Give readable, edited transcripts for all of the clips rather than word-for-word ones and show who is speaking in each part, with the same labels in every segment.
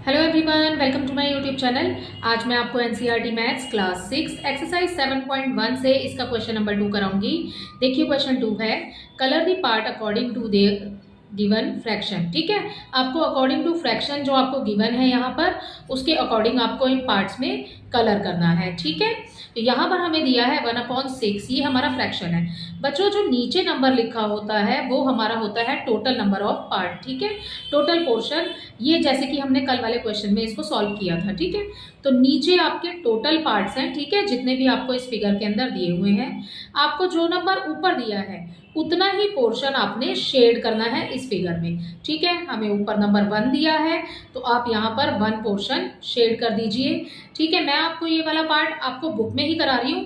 Speaker 1: Hello everyone, welcome to my YouTube channel. आज मैं आपको एनसीईआरटी मैथ्स क्लास 6 एक्सरसाइज 7.1 से इसका क्वेश्चन नंबर 2 कराऊंगी। देखिए क्वेश्चन 2 है, colour the part according to the given fraction. ठीक है, आपको अकॉर्डिंग टू फ्रैक्शन जो आपको गिवन है यहाँ पर, उसके अकॉर्डिंग आपको इन पार्ट्स में कलर करना है। ठीक है, तो यहाँ पर हमें दिया है 1/6, ये हमारा फ्रैक्शन है। बच्चों जो नीचे नंबर लिखा होता है वो हमारा होता है टोटल नंबर ऑफ पार्ट। ठीक है, टोटल पोर्शन, ये जैसे कि हमने कल वाले क्वेश्चन में इसको सॉल्व किया था। ठीक है, तो नीचे आपके टोटल पार्ट्स हैं। ठीक है, जितने भी आपको इस फिगर के अंदर दिए हुए हैं, आपको जो नंबर ऊपर दिया है उतना ही पोर्शन आपने शेड करना है इस फिगर में। ठीक है, हमें ऊपर नंबर 1 दिया है तो आप यहाँ पर 1 पोर्शन शेड कर दीजिए। ठीक है, मैं आपको ये वाला पार्ट आपको बुक में ही करा रही हूँ।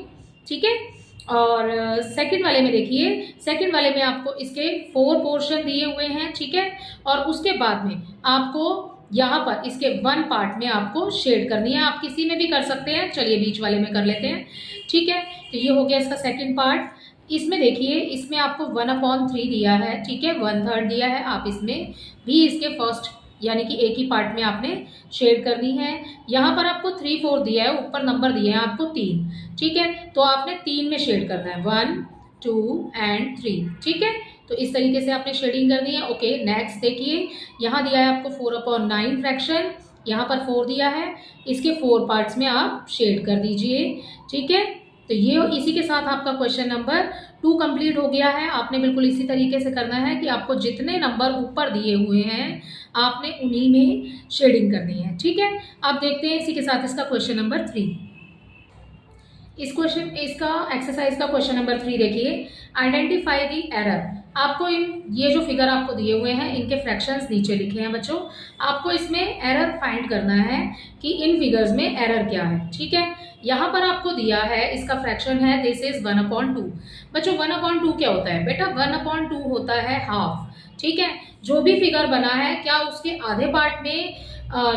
Speaker 1: ठीक है, और सेकंड वाले में देखिए, सेकंड वाले में आपको इसके 4 पोर्शन दिए हुए हैं। ठीक है, और उसके बाद में आपको यहाँ पर इसके 1 पार्ट में आपको शेड करनी है। आप किसी में भी कर सकते हैं, चलिए बीच वाले में कर लेते हैं। ठीक है, तो ये हो गया इसका सेकंड पार्ट। इसमें देखिए, इसमें आपको 1/3 दिया है। ठीक है, 1/3 दिया है। आप इसमें भी इसके फर्स्ट यानी कि एक ही पार्ट में आपने शेड करनी है। यहाँ पर आपको 3/4 दिया है, ऊपर नंबर दिए हैं आपको 3। ठीक है, तो आपने 3 में शेड करना है, 1, 2 एंड 3। ठीक है, तो इस तरीके से आपने शेडिंग करनी है। ओके, नेक्स्ट देखिए, यहाँ दिया है आपको 4/9 फ्रैक्शन, यहाँ पर 4 दिया है, इसके 4 पार्ट्स में आप शेड कर दीजिए। ठीक है, तो ये इसी के साथ आपका क्वेश्चन नंबर 2 कंप्लीट हो गया है। आपने बिल्कुल इसी तरीके से करना है कि आपको जितने नंबर ऊपर दिए हुए हैं आपने उन्हीं में शेडिंग करनी है। ठीक है, अब देखते हैं इसी के साथ इसका क्वेश्चन नंबर 3। इसका एक्सरसाइज का क्वेश्चन नंबर 3 देखिए, आइडेंटिफाई द एरर। आपको ये जो फिगर आपको दिए हुए हैं इनके फ्रैक्शंस नीचे लिखे हैं बच्चों। आपको इसमें एरर फाइंड करना है कि इन फिगर्स में एरर क्या है। ठीक है, यहाँ पर आपको दिया है, इसका फ्रैक्शन है दिस इज 1/2। बच्चों 1/2 क्या होता है बेटा? 1/2 होता है हाफ। ठीक है, जो भी फिगर बना है क्या उसके आधे पार्ट में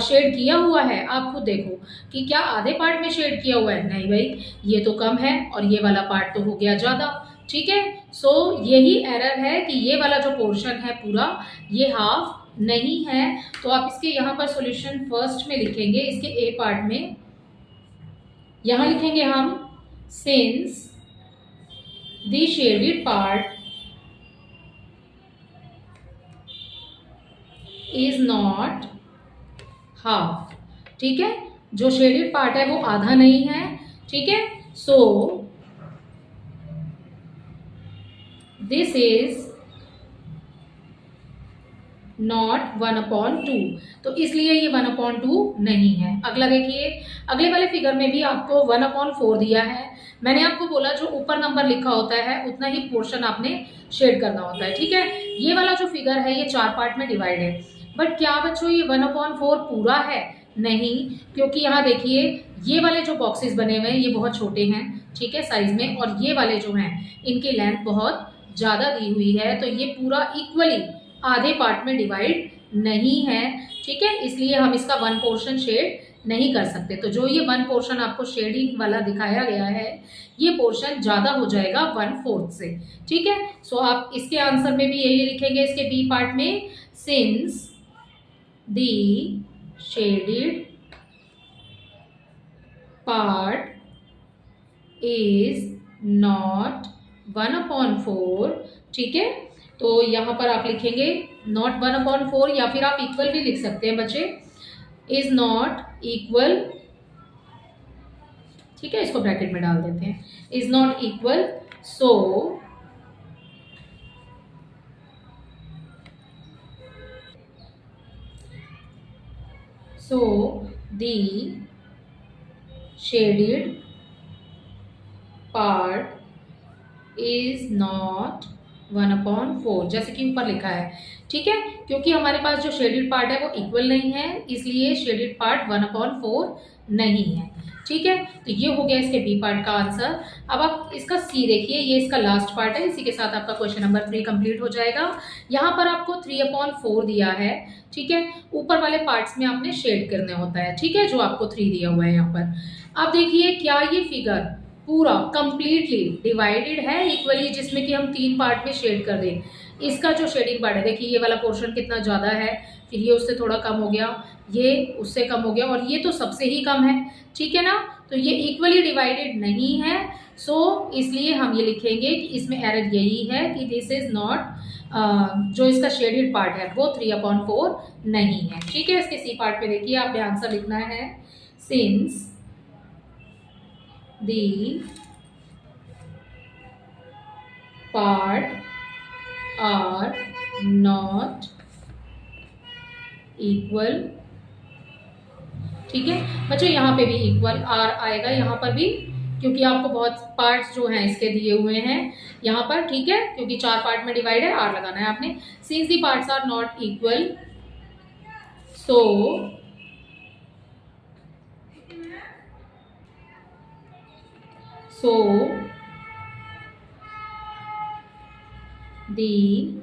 Speaker 1: शेड किया हुआ है? आप खुद देखो कि क्या आधे पार्ट में शेड किया हुआ है? नहीं भाई, ये तो कम है और ये वाला पार्ट तो हो गया ज़्यादा। ठीक है, सो यही एरर है कि ये वाला जो पोर्शन है पूरा, ये हाफ नहीं है। तो आप इसके यहाँ पर सॉल्यूशन फर्स्ट में लिखेंगे, इसके ए पार्ट में यहाँ लिखेंगे हम, since the shaded part is not half. ठीक है, जो शेडेड पार्ट है वो आधा नहीं है। ठीक है, सो दिस इज नॉट 1/2, तो इसलिए ये 1/2 नहीं है। अगला देखिए, अगले वाले फिगर में भी आपको 1/4 दिया है। मैंने आपको बोला जो ऊपर नंबर लिखा होता है उतना ही पोर्शन आपने शेड करना होता है। ठीक है, ये वाला जो फिगर है ये 4 पार्ट में डिवाइड है, बट क्या बच्चों ये 1/4 पूरा है? नहीं, क्योंकि यहाँ देखिए ये वाले जो बॉक्सेस बने हुए हैं ये बहुत छोटे हैं। ठीक है, साइज में, और ये वाले जो हैं इनकी लेंथ बहुत ज़्यादा दी हुई है, तो ये पूरा इक्वली आधे पार्ट में डिवाइड नहीं है। ठीक है, इसलिए हम इसका 1 पोर्शन शेड नहीं कर सकते। तो जो ये 1 पोर्शन आपको शेडिंग वाला दिखाया गया है, ये पोर्शन ज़्यादा हो जाएगा 1/4 से। ठीक है, सो आप इसके आंसर में भी यही लिखेंगे, इसके बी पार्ट में, since the shaded part is not 1/4। ठीक है, तो यहाँ पर आप लिखेंगे नॉट 1/4, या फिर आप इक्वल भी लिख सकते हैं बच्चे, इज नॉट इक्वल। ठीक है, इसको ब्रैकेट में डाल देते हैं, is not equal. So the shaded part is not 1/4, जैसे कि ऊपर लिखा है। ठीक है, क्योंकि हमारे पास जो शेडेड पार्ट है वो इक्वल नहीं है, इसलिए शेडेड पार्ट 1/4 नहीं है। ठीक है, तो ये हो गया इसके बी पार्ट का आंसर। अब आप इसका सी देखिए, ये इसका लास्ट पार्ट है। इसी के साथ आपका क्वेश्चन नंबर 3 कंप्लीट हो जाएगा। यहाँ पर आपको 3/4 दिया है। ठीक है, ऊपर वाले पार्ट्स में आपने शेड करना होता है। ठीक है, जो आपको 3 दिया हुआ है यहाँ पर। अब देखिए, क्या ये फिगर पूरा कंप्लीटली डिवाइडेड है इक्वली, जिसमें कि हम 3 पार्ट में शेड कर दें? इसका जो शेडिंग पार्ट है, देखिए ये वाला पोर्शन कितना ज़्यादा है, फिर ये उससे थोड़ा कम हो गया, ये उससे कम हो गया और ये तो सबसे ही कम है, ठीक है ना। तो ये इक्वली डिवाइडेड नहीं है, सो इसलिए हम ये लिखेंगे कि इसमें एरर यही है कि दिस इज नॉट, जो इसका शेडेड पार्ट है वो 3/4 नहीं है, ठीक है। इसके सी पार्ट पे देखिए आप आंसर लिखना है, since the part are not equal, ठीक है बच्चों। यहाँ पे भी इक्वल आर आएगा, यहाँ पर भी, क्योंकि आपको बहुत पार्ट्स जो हैं इसके दिए हुए हैं यहाँ पर, ठीक है, क्योंकि 4 पार्ट में डिवाइड है, आर लगाना है आपने। Since the parts are not equal, so the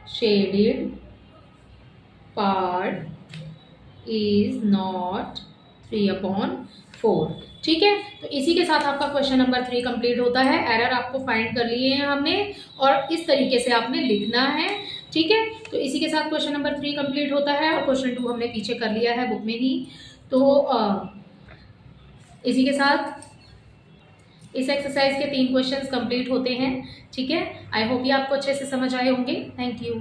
Speaker 1: shaded part is not 3/4, ठीक है। तो इसी के साथ आपका क्वेश्चन नंबर 3 कंप्लीट होता है। एरर आपको फाइंड कर लिए हैं हमने और इस तरीके से आपने लिखना है, ठीक है। तो इसी के साथ क्वेश्चन नंबर 3 कंप्लीट होता है और क्वेश्चन 2 हमने पीछे कर लिया है बुक में ही। तो इसी के साथ इस एक्सरसाइज के 3 क्वेश्चंस कंप्लीट होते हैं, ठीक है। आई होप ये आपको अच्छे से समझ आए होंगे। Thank you.